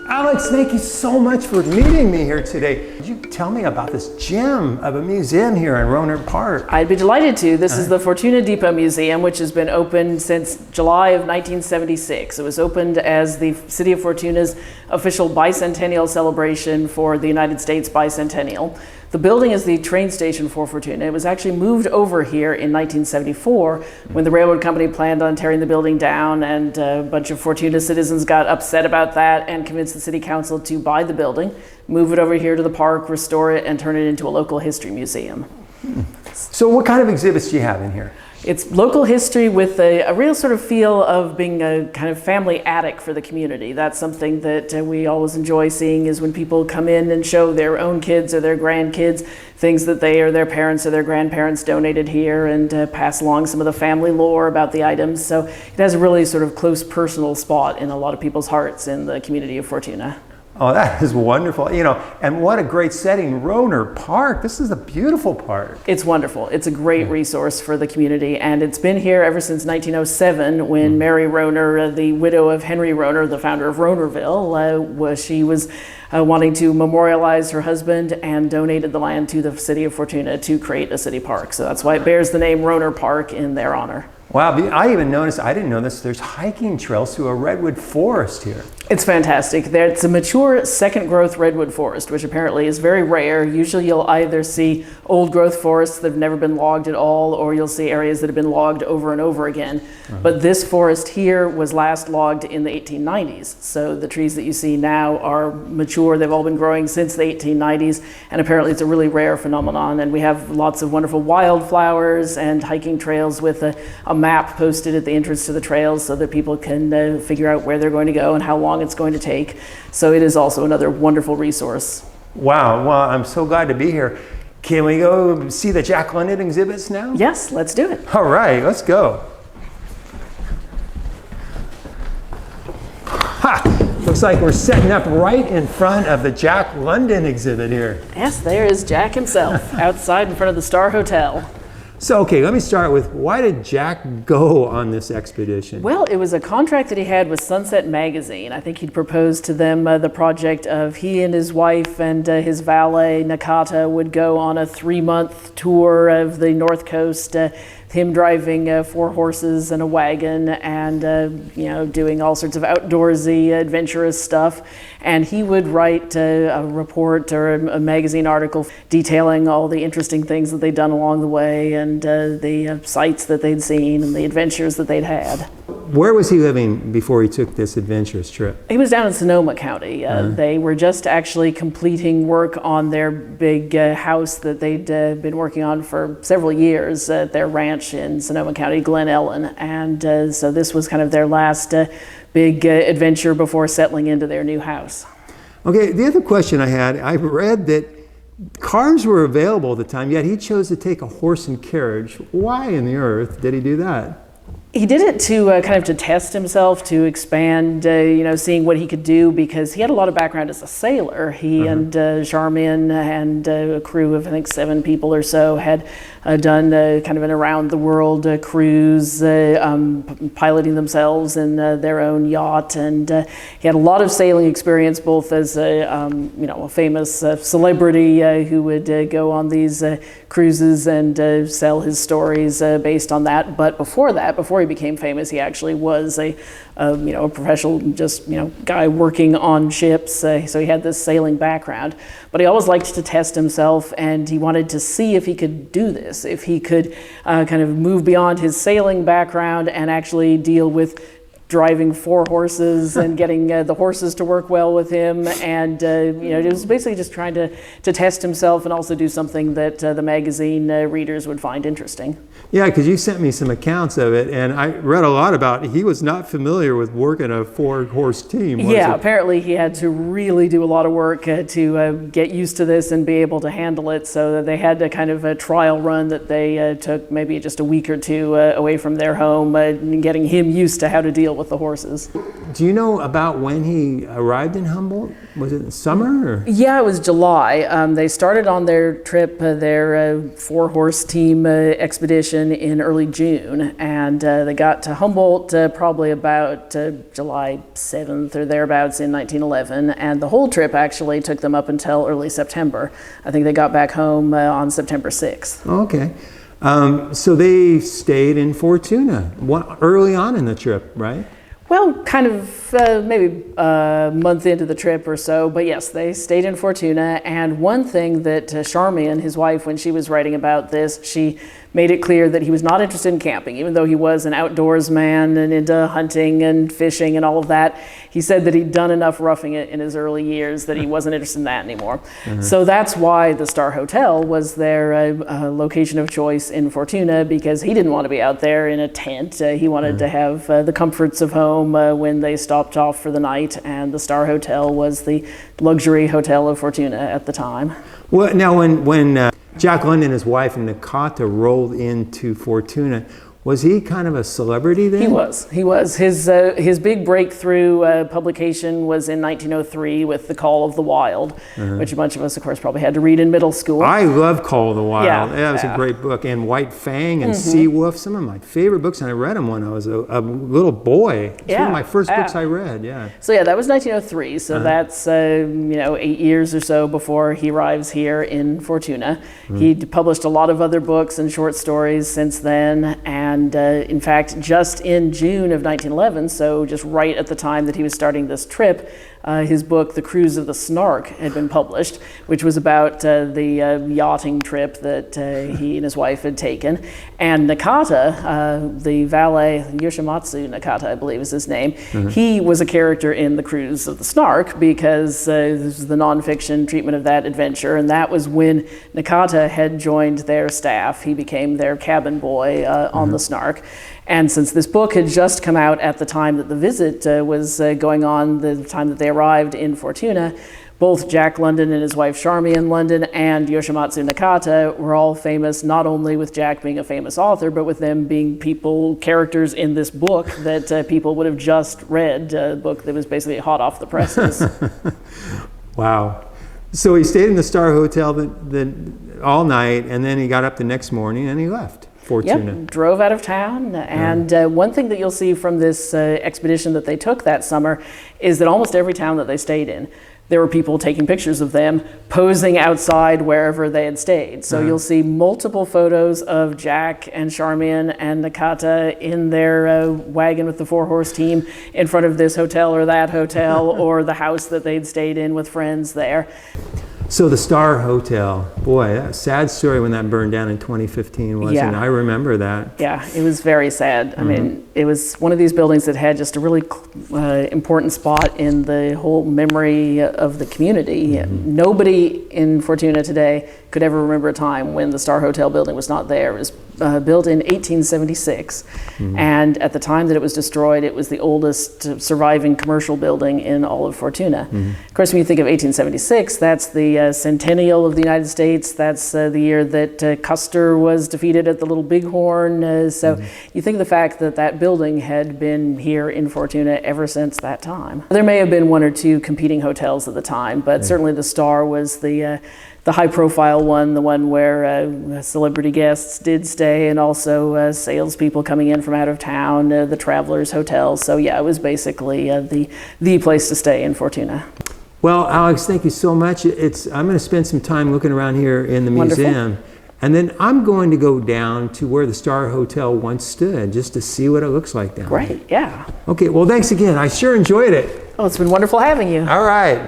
Alex, thank you so much for meeting me here today. Could you tell me about this gem of a museum here in Rohner Park? I'd be delighted to. This is the Fortuna Depot Museum, which has been open since July of 1976. It was opened as the City of Fortuna's official bicentennial celebration for the United States bicentennial. The building is the train station for Fortuna. It was actually moved over here in 1974 when the railroad company planned on tearing the building down, and a bunch of Fortuna citizens got upset about that and convinced the city council to buy the building, move it over here to the park, restore it, and turn it into a local history museum. So what kind of exhibits do you have in here? It's local history with a real sort of feel of being a kind of family attic for the community. That's something that we always enjoy seeing, is when people come in and show their own kids or their grandkids things that they or their parents or their grandparents donated here, and pass along some of the family lore about the items. So it has a really sort of close personal spot in a lot of people's hearts in the community of Fortuna. Oh, that is wonderful. You know, and what a great setting, Rohner Park. This is a beautiful park. It's wonderful. It's a great resource for the community, and it's been here ever since 1907 when Mary Rohner, the widow of Henry Rohner, the founder of Rohnerville, she was wanting to memorialize her husband and donated the land to the city of Fortuna to create a city park. So that's why it bears the name Rohner Park in their honor. Wow, I even noticed, I didn't know this, there's hiking trails through a redwood forest here. It's fantastic. It's a mature second growth redwood forest, which apparently is very rare. Usually you'll either see old growth forests that have never been logged at all, or you'll see areas that have been logged over and over again. But this forest here was last logged in the 1890s. So the trees that you see now are mature. They've all been growing since the 1890s, and apparently it's a really rare phenomenon. And we have lots of wonderful wildflowers and hiking trails with a map posted at the entrance to the trails so that people can figure out where they're going to go and how long it's going to take. So it is also another wonderful resource. Wow, well, I'm so glad to be here. Can we go see the Jack London exhibits now? Yes, let's do it. All right, let's go. Ha! Looks like we're setting up right in front of the Jack London exhibit here. Yes, there is Jack himself outside in front of the Star Hotel. So, okay, let me start with, why did Jack go on this expedition? Well, it was a contract that he had with Sunset Magazine. I think he'd proposed to them the project of he and his wife and his valet, Nakata, would go on a 3-month tour of the North Coast, him driving 4 horses and a wagon and, doing all sorts of outdoorsy, adventurous stuff. And he would write a report or a magazine article detailing all the interesting things that they'd done along the way, and the sights that they'd seen and the adventures that they'd had. Where was he living before he took this adventurous trip? He was down in Sonoma County. They were just actually completing work on their big house that they'd been working on for several years at their ranch in Sonoma County, Glen Ellen. And so this was kind of their last big adventure before settling into their new house. Okay, the other question I had, I read that cars were available at the time, yet he chose to take a horse and carriage. Why in the earth did he do that? He did it to kind of to test himself, to expand, seeing what he could do, because he had a lot of background as a sailor. He and Charmian and a crew of, I think, 7 people or so had done kind of an around-the-world cruise, piloting themselves in their own yacht. And he had a lot of sailing experience, both as a famous celebrity who would go on these cruises and sell his stories based on that. But before he became famous, he actually was a professional, guy working on ships. So he had this sailing background, but he always liked to test himself, and he wanted to see if he could do this, if he could kind of move beyond his sailing background and actually deal with driving 4 horses and getting the horses to work well with him, and it was basically just trying to test himself and also do something that the magazine readers would find interesting. Yeah, because you sent me some accounts of it, and I read a lot about it. He was not familiar with working a 4-horse team, was he? Apparently he had to really do a lot of work to get used to this and be able to handle it, so that they had to kind of a trial run that they took maybe just a week or 2 away from their home, getting him used to how to deal with the horses. do you know about when he arrived in Humboldt? Was it in summer? Or? Yeah, it was July. They started on their trip, their four-horse team expedition in early June, and they got to Humboldt probably about July 7th or thereabouts in 1911, and the whole trip actually took them up until early September. I think they got back home on September 6th. Okay. So they stayed in Fortuna early on in the trip, right? Well, kind of maybe a month into the trip or so, but yes, they stayed in Fortuna. And one thing that Charmian, his wife, when she was writing about this, she made it clear that he was not interested in camping, even though he was an outdoors man and into hunting and fishing and all of that. He said that he'd done enough roughing it in his early years that he wasn't interested in that anymore. So that's why the Star Hotel was their location of choice in Fortuna, because he didn't want to be out there in a tent. He wanted to have the comforts of home when they stopped off for the night, and the Star Hotel was the luxury hotel of Fortuna at the time. Well, now when Jack London, his wife, and Nakata rolled into Fortuna, was he kind of a celebrity then? He was. His big breakthrough publication was in 1903 with The Call of the Wild, which a bunch of us, of course, probably had to read in middle school. I love Call of the Wild. Yeah, that was a great book. And White Fang and Sea Wolf, some of my favorite books, and I read them when I was a little boy. It's one of my first books I read, So yeah, that was 1903, so that's 8 years or so before he arrives here in Fortuna. He'd published a lot of other books and short stories since then, and in fact, just in June of 1911, so just right at the time that he was starting this trip, his book, The Cruise of the Snark, had been published, which was about the yachting trip that he and his wife had taken. And Nakata, the valet, Yoshimatsu Nakata, I believe is his name, he was a character in The Cruise of the Snark because this was the nonfiction treatment of that adventure, and that was when Nakata had joined their staff. He became their cabin boy on the Snark. And since this book had just come out at the time that the visit was going on, the time that they arrived in Fortuna, both Jack London and his wife Charmian London and Yoshimatsu Nakata were all famous, not only with Jack being a famous author, but with them being characters in this book that people would have just read, a book that was basically hot off the presses. Wow. So he stayed in the Star Hotel all night, and then he got up the next morning and he left Fortuna. Yep, drove out of town. And one thing that you'll see from this expedition that they took that summer is that almost every town that they stayed in, there were people taking pictures of them posing outside wherever they had stayed. So you'll see multiple photos of Jack and Charmian and Nakata in their wagon with the four-horse team in front of this hotel or that hotel or the house that they'd stayed in with friends there. So the Star Hotel, boy, that was a sad story when that burned down in 2015, wasn't it? I remember that. Yeah, it was very sad. I mean, it was one of these buildings that had just a really important spot in the whole memory of the community. Nobody in Fortuna today could ever remember a time when the Star Hotel building was not there. It was built in 1876, and at the time that it was destroyed, it was the oldest surviving commercial building in all of Fortuna. Of course, when you think of 1876, that's the centennial of the United States. That's the year that Custer was defeated at the Little Bighorn. So you think of the fact that that building had been here in Fortuna ever since that time. There may have been one or two competing hotels at the time, but certainly the Star was the high-profile one, the one where celebrity guests did stay, and also salespeople coming in from out of town, the Travelers Hotel. So yeah, it was basically the place to stay in Fortuna. Well, Alex, thank you so much. I'm going to spend some time looking around here in the museum, and then I'm going to go down to where the Star Hotel once stood, just to see what it looks like down there. Great, yeah. Okay, well, thanks again. I sure enjoyed it. Oh, it's been wonderful having you. All right.